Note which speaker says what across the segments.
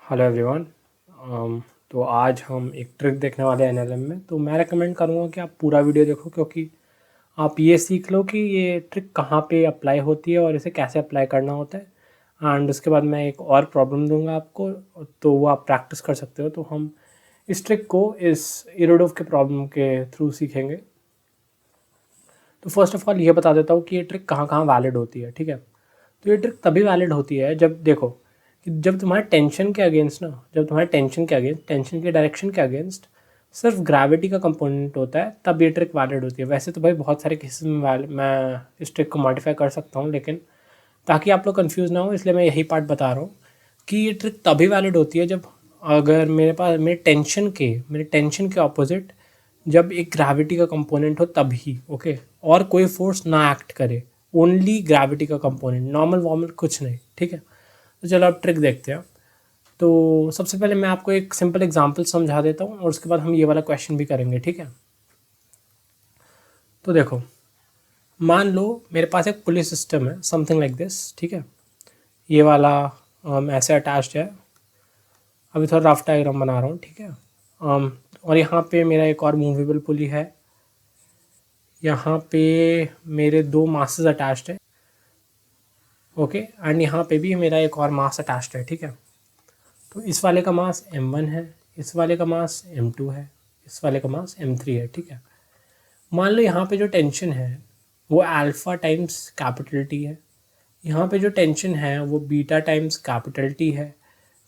Speaker 1: Hello everyone. तो आज हम एक ट्रिक देखने वाले हैं एनएलएम में। तो मैं रेकमेंड करूँगा कि आप पूरा वीडियो देखो, क्योंकि आप ये सीख लो कि ये ट्रिक कहाँ पे अप्लाई होती है और इसे कैसे अप्लाई करना होता है। एंड उसके बाद मैं एक और प्रॉब्लम दूंगा आपको, तो वो आप प्रैक्टिस कर सकते हो। तो हम इस ट्रिक को इस इरोडोव के प्रॉब्लम के थ्रू सीखेंगे। तो फर्स्ट ऑफ ऑल ये बता देता हूँ कि ये ट्रिक कहाँ कहाँ वैलिड होती है, ठीक है। तो ये ट्रिक तभी वैलिड होती है जब देखो कि जब तुम्हारे टेंशन के अगेंस्ट ना, जब तुम्हारे टेंशन के डायरेक्शन के अगेंस्ट सिर्फ ग्रेविटी का कंपोनेंट होता है, तब ये ट्रिक वैलिड होती है। वैसे तो भाई बहुत सारे केसेस में मैं इस ट्रिक को मॉडिफाई कर सकता हूँ, लेकिन ताकि आप लोग कंफ्यूज ना हो इसलिए मैं यही पार्ट बता रहा हूँ कि ये ट्रिक तभी वैलिड होती है जब अगर मेरे टेंशन के ऑपोजिट जब एक ग्रेविटी का कंपोनेंट हो तभी, ओके, और कोई फोर्स ना एक्ट करे, ओनली ग्रेविटी का कंपोनेंट, नॉर्मल वॉर्मल कुछ नहीं, ठीक है। तो चलो अब ट्रिक देखते हैं। तो सबसे पहले मैं आपको एक सिंपल एग्जांपल समझा देता हूँ और उसके बाद हम ये वाला क्वेश्चन भी करेंगे, ठीक है। तो देखो, मान लो मेरे पास एक पुलिस सिस्टम है, समथिंग लाइक दिस, ठीक है। ये वाला ऐसे अटैच्ड है। अभी थोड़ा रफ डायग्राम बना रहा हूँ, ठीक है। और यहाँ पे मेरा एक और मूवेबल पुली है। यहाँ पे मेरे दो मासेस अटैच्ड है, ओके। एंड यहाँ पे भी मेरा एक और मास अटैच्ड है, ठीक है। तो इस वाले का मास m1 है, इस वाले का मास m2 है, इस वाले का मास m3 है, ठीक है। मान लो यहाँ पे जो टेंशन है वो अल्फा टाइम्स कैपिटल टी है, यहाँ पे जो टेंशन है वो बीटा टाइम्स कैपिटल टी है,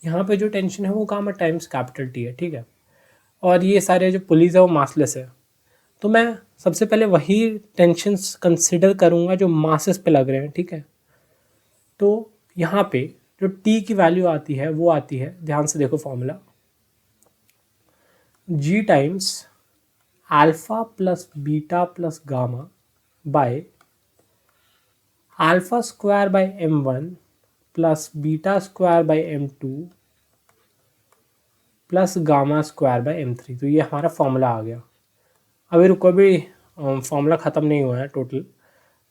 Speaker 1: यहाँ पे जो टेंशन है वो गामा टाइम्स कैपिटल टी है, ठीक है। और ये सारे जो पुलीज है वो मासलेस है। तो मैं सबसे पहले वही टेंशन्स कंसिडर करूँगा जो मासेस पे लग रहे हैं, ठीक है। तो यहाँ पे जो टी की वैल्यू आती है वो आती है, ध्यान से देखो formula, G times alpha plus beta plus gamma by alpha square by m1 plus beta square by m2 plus gamma square by m3। तो ये हमारा फॉर्मूला आ गया। अभी रुको, अभी फॉर्मूला ख़त्म नहीं हुआ है टोटल।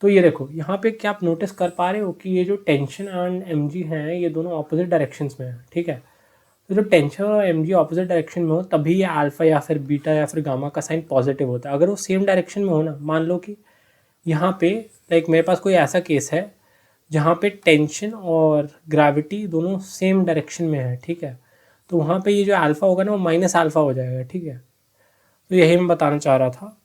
Speaker 1: तो ये देखो, यहाँ पे क्या आप नोटिस कर पा रहे हो कि ये जो टेंशन एंड एम जी हैं ये दोनों ऑपोजिट डायरेक्शंस में है, ठीक है। तो जब टेंशन और एम जी ऑपोजिट डायरेक्शन में हो तभी ये अल्फा या फिर बीटा या फिर गामा का साइन पॉजिटिव होता है। अगर वो सेम डायरेक्शन में हो ना, मान लो कि यहाँ पे लाइक मेरे पास कोई ऐसा केस है जहाँ पे टेंशन और ग्रेविटी दोनों सेम डायरेक्शन में है, ठीक है। तो वहाँ पे ये जो अल्फा होगा ना वो माइनस अल्फा हो जाएगा, ठीक है। तो यही मैं बताना चाह रहा था।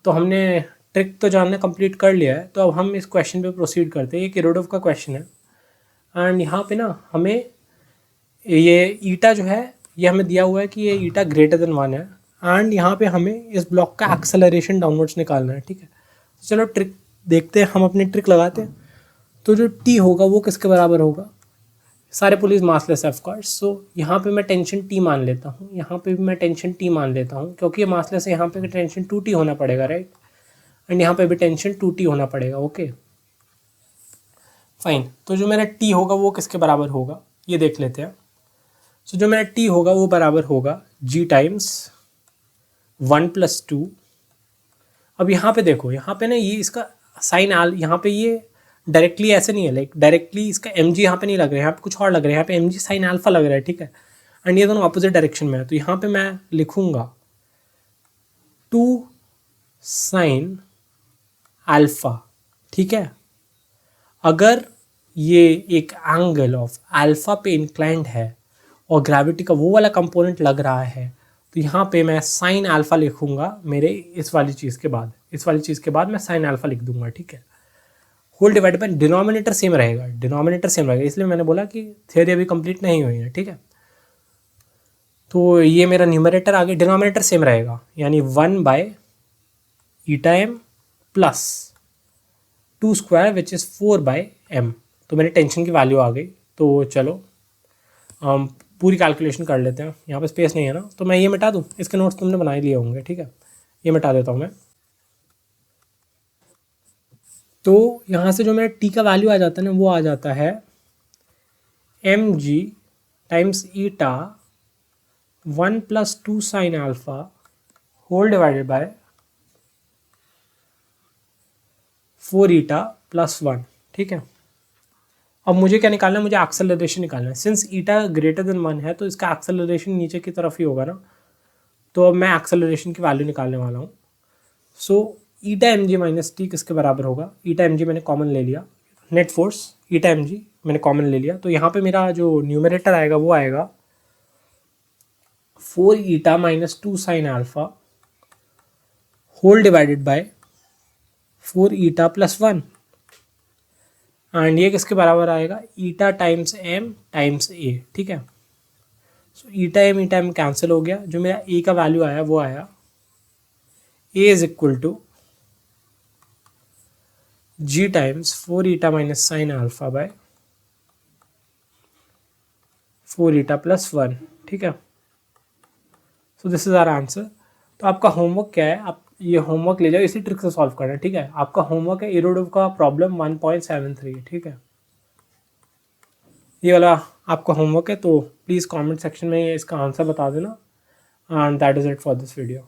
Speaker 1: तो हमने ट्रिक तो जानना कंप्लीट कर लिया है, तो अब हम इस क्वेश्चन पे प्रोसीड करते हैं। ये किरोडोव का क्वेश्चन है एंड यहाँ पे ना हमें ये ईटा जो है ये हमें दिया हुआ है कि ये ईटा ग्रेटर देन 1 है एंड यहाँ पे हमें इस ब्लॉक का एक्सेलरेशन डाउनवर्ड्स निकालना है, ठीक है। तो चलो ट्रिक देखते हैं, हम अपनी ट्रिक लगाते हैं। तो जो टी होगा वो किसके बराबर होगा, सारे पुलिस मासलेस है ऑफ कोर्स। सो यहाँ पे मैं टेंशन टी मान लेता हूँ, यहाँ पे भी मैं टेंशन टी मान लेता हूँ, क्योंकि ये मासलेस है, यहाँ पे टेंशन 2t होना पड़ेगा, राइट। एंड यहाँ पे भी टेंशन 2t होना पड़ेगा, ओके फाइन। तो जो मेरा t होगा वो किसके बराबर होगा ये देख लेते हैं। सो जो मेरा t होगा वो बराबर होगा g टाइम्स 1+2। अब यहाँ पे देखो, यहाँ पे ना ये इसका साइन आल, यहाँ पे ये डायरेक्टली ऐसे नहीं है, लाइक डायरेक्टली इसका एम जी यहाँ पे नहीं लग रहा है, यहाँ पे कुछ और लग रहा है, यहाँ पे एम जी साइन अल्फा लग रहा है, ठीक है। एंड ये दोनों अपोजिट डायरेक्शन में है। तो यहाँ पे मैं लिखूंगा 2 साइन अल्फा, ठीक है। अगर ये एक एंगल ऑफ अल्फा पे इंक्लाइंड है और ग्रेविटी का वो वाला कंपोनेंट लग रहा है, तो यहाँ पे मैं साइन अल्फा लिखूंगा मेरे इस वाली चीज़ के बाद, इस वाली चीज़ के बाद मैं साइन अल्फा लिख दूंगा, ठीक है। Whole divide by denominator same रहेगा, डिनोमिनेटर सेम रहेगा, इसलिए मैंने बोला कि थियोरी अभी कंप्लीट नहीं हुई है, ठीक है। तो ये मेरा न्यूमरेटर आगे, डिनोमिनेटर सेम रहेगा, यानी 1 eta M plus 2 square which is 4/m। तो मेरी टेंशन की वैल्यू आ गई। तो चलो हम पूरी कैलकुलेशन कर लेते हैं। यहाँ पे स्पेस नहीं है ना, तो मैं ये मिटा दूँ, इसके नोट्स तुमने बना ही लिए होंगे, ठीक है। ये मिटा देता हूँ मैं। तो यहाँ से जो मेरा टी का वैल्यू आ जाता है ना वो आ जाता है mg times eta 1+2 sine alpha whole divided by 4 eta plus 1, ठीक है। अब मुझे क्या निकालना है, मुझे एक्सेलरेशन निकालना है। सिंस ईटा ग्रेटर देन 1 है तो इसका एक्सेलरेशन नीचे की तरफ ही होगा ना, तो अब मैं एक्सेलरेशन की वैल्यू निकालने वाला हूँ। सो ईटा एम जी माइनस टी किसके बराबर होगा, ईटा एम जी मैंने कॉमन ले लिया, नेट फोर्स ईटा एम जी मैंने कॉमन ले लिया, तो यहाँ पे मेरा जो न्यूमरेटर आएगा वो आएगा 4 eta minus 2 sine alpha whole divided by 4 eta plus 1, and ये किसके बराबर आएगा, eta times M times A. ठीक है, सो ईटा एम कैंसिल हो गया, जो मेरा ए का वैल्यू आया वो आया A is equal to G times 4 eta minus sine alpha by 4 eta plus 1। ठीक है, so this is our answer. तो आपका होमवर्क क्या है, आप ये होमवर्क ले जाओ, इसी ट्रिक से सॉल्व करना है। ठीक है, आपका होमवर्क है इरोडिव का प्रॉब्लम 1.73। ठीक है, ये वाला आपका होमवर्क है, तो प्लीज़ कमेंट सेक्शन में इसका आंसर बता देना, and that is it for this video.